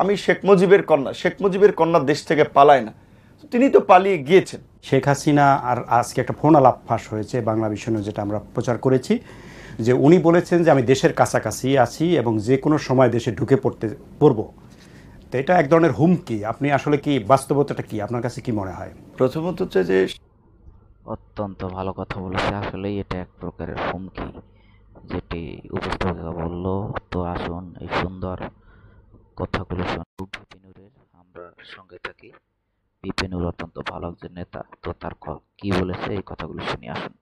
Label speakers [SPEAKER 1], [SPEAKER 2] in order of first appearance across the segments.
[SPEAKER 1] আমি শেখ মুজিবের কন্যা দেশ থেকে পালায় না। তিনি তো পালিয়ে গিয়েছেন।
[SPEAKER 2] শেখ হাসিনা আর আজকে একটা ফোন আলাপ ফাঁস হয়েছে বাংলা বিষয়, যেটা আমরা প্রচার করেছি, যে উনি বলেছেন যে আমি দেশের কাছাকাছি আছি এবং যে কোনো সময় দেশে ঢুকে পড়ব। তো এটা এক ধরনের হুমকি। আপনি আসলে কি বাস্তবতাটা কি, আপনার কাছে কি মনে হয়?
[SPEAKER 1] প্রথমত হচ্ছে যে
[SPEAKER 3] অত্যন্ত ভালো কথা বলেছে। আসলেই এটা এক প্রকারের হুমকি, যেটি উপস্থাপিকা বলল। তো আসুন এই সুন্দর কথাগুলো শুনবো বিপিনুরের। আমরা সঙ্গে থাকি। বিপিনুর অত্যন্ত ভালো একজন নেতা, তো তার কি বলেছে এই কথাগুলো শুনি আসুন।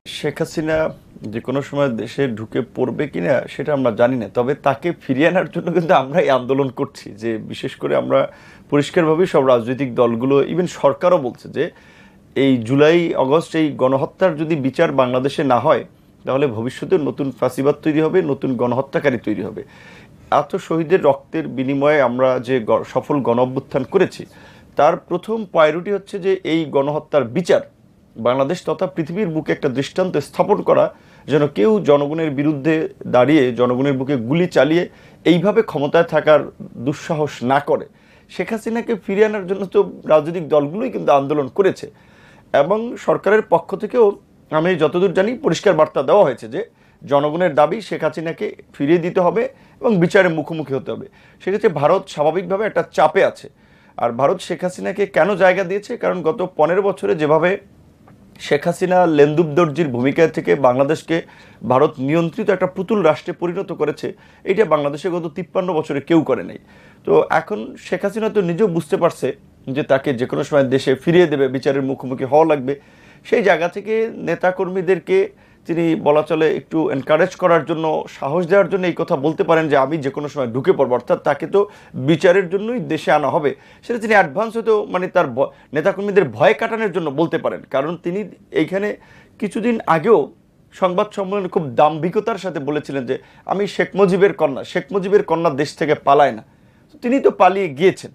[SPEAKER 1] শেখ হাসিনা যে কোনো সময় দেশে ঢুকে পড়বে কিনা সেটা আমরা জানি না, তবে তাকে ফিরিয়ে আনার জন্য কিন্তু আমরা এই আন্দোলন করছি। যে বিশেষ করে আমরা পরিষ্কারভাবে সব রাজনৈতিক দলগুলো, ইভেন সরকারও বলছে যে এই জুলাই আগস্ট এই গণহত্যার যদি বিচার বাংলাদেশে না হয়, তাহলে ভবিষ্যতে নতুন ফাঁসিবাদ তৈরি হবে, নতুন গণহত্যাকারী তৈরি হবে। এত শহীদের রক্তের বিনিময়ে আমরা যে সফল গণ অভ্যুত্থান করেছি, তার প্রথম প্রায়োরিটি হচ্ছে যে এই গণহত্যার বিচার বাংলাদেশ তথা পৃথিবীর বুকে একটা দৃষ্টান্ত স্থাপন করা, যেন কেউ জনগণের বিরুদ্ধে দাঁড়িয়ে জনগণের বুকে গুলি চালিয়ে এইভাবে ক্ষমতায় থাকার দুঃসাহস না করে। শেখ হাসিনাকে ফিরিয়ে আনার জন্য তো রাজনৈতিক দলগুলোই কিন্তু আন্দোলন করেছে, এবং সরকারের পক্ষ থেকেও আমি যতদূর জানি পরিষ্কার বার্তা দেওয়া হয়েছে যে জনগণের দাবি শেখ হাসিনাকে ফিরিয়ে দিতে হবে এবং বিচারের মুখোমুখি হতে হবে। সেক্ষেত্রে ভারত স্বাভাবিকভাবে একটা চাপে আছে। আর ভারত শেখ হাসিনাকে কেন জায়গা দিয়েছে? কারণ গত 15 বছরে যেভাবে শেখ হাসিনা লেন্দুব দর্জির ভূমিকা থেকে বাংলাদেশকে ভারত নিয়ন্ত্রিত একটা পুতুল রাষ্ট্রে পরিণত করেছে, এটা বাংলাদেশে গত 53 বছরে কেউ করে নাই। তো এখন শেখ হাসিনা তো নিজেও বুঝতে পারছে যে তাকে যে কোনো সময় দেশে ফিরিয়ে দেবে, বিচারের মুখোমুখি হওয়া লাগবে। সেই জায়গা থেকে নেতাকর্মীদেরকে তিনি বলা চলে একটু এনকারেজ করার জন্য, সাহস দেওয়ার জন্য এই কথা বলতে পারেন যে আমি যে কোনো সময় ঢুকে পড়বো, অর্থাৎ তাকে তো বিচারের জন্যই দেশে আনা হবে। সেটা তিনি অ্যাডভান্স হয়তো মানে তার নেতাকর্মীদের ভয় কাটানোর জন্য বলতে পারেন। কারণ তিনি এইখানে কিছুদিন আগেও সংবাদ সম্মেলনে খুব দাম্ভিকতার সাথে বলেছিলেন যে আমি শেখ মুজিবের কন্যা দেশ থেকে পালায় না। তিনি তো পালিয়ে গিয়েছেন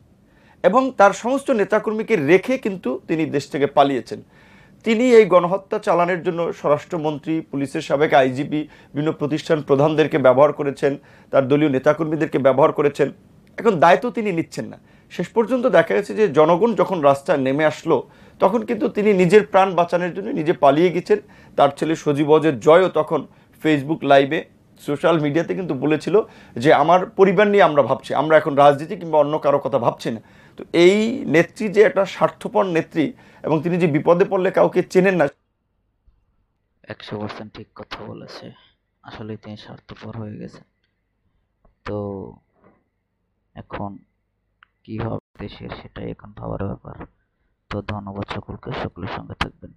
[SPEAKER 1] এবং তার সমস্ত নেতাকর্মীকে রেখে কিন্তু তিনি দেশ থেকে পালিয়েছেন। তিনি এই গণহত্যা চালানোর জন্য স্বরাষ্ট্রমন্ত্রী, পুলিশের সাবেক আইজিপি, বিভিন্ন প্রতিষ্ঠান প্রধানদেরকে ব্যবহার করেছেন, তার দলীয় নেতাকর্মীদেরকে ব্যবহার করেছেন। এখন দায়িত্ব তিনি নিচ্ছেন না। শেষ পর্যন্ত দেখা গেছে যে জনগণ যখন রাস্তায় নেমে আসলো, তখন কিন্তু তিনি নিজের প্রাণ বাঁচানোর জন্য নিজে পালিয়ে গেছেন। তার ছেলে সজীব অজয় জয়ও তখন ফেসবুক লাইভে, সোশ্যাল মিডিয়াতে কিন্তু বলেছিল যে আমার পরিবার নিয়ে আমরা ভাবছি, আমরা এখন রাজনীতি কিংবা অন্য কারো কথা ভাবছি না। তো এই নেত্রী যে একটা স্বার্থপর নেত্রী, এবং তিনি যে বিপদে পড়লে কাউকে চেনেন না।
[SPEAKER 3] 100% ঠিক কথা বলেছে। আসলে তিনি স্বার্থপর হয়ে গেছেন। তো এখন কি হবে দেশের, সেটাই এখন ভাবার ব্যাপার। তো ধন্যবাদ সকলকে, সকলের সঙ্গে থাকবেন।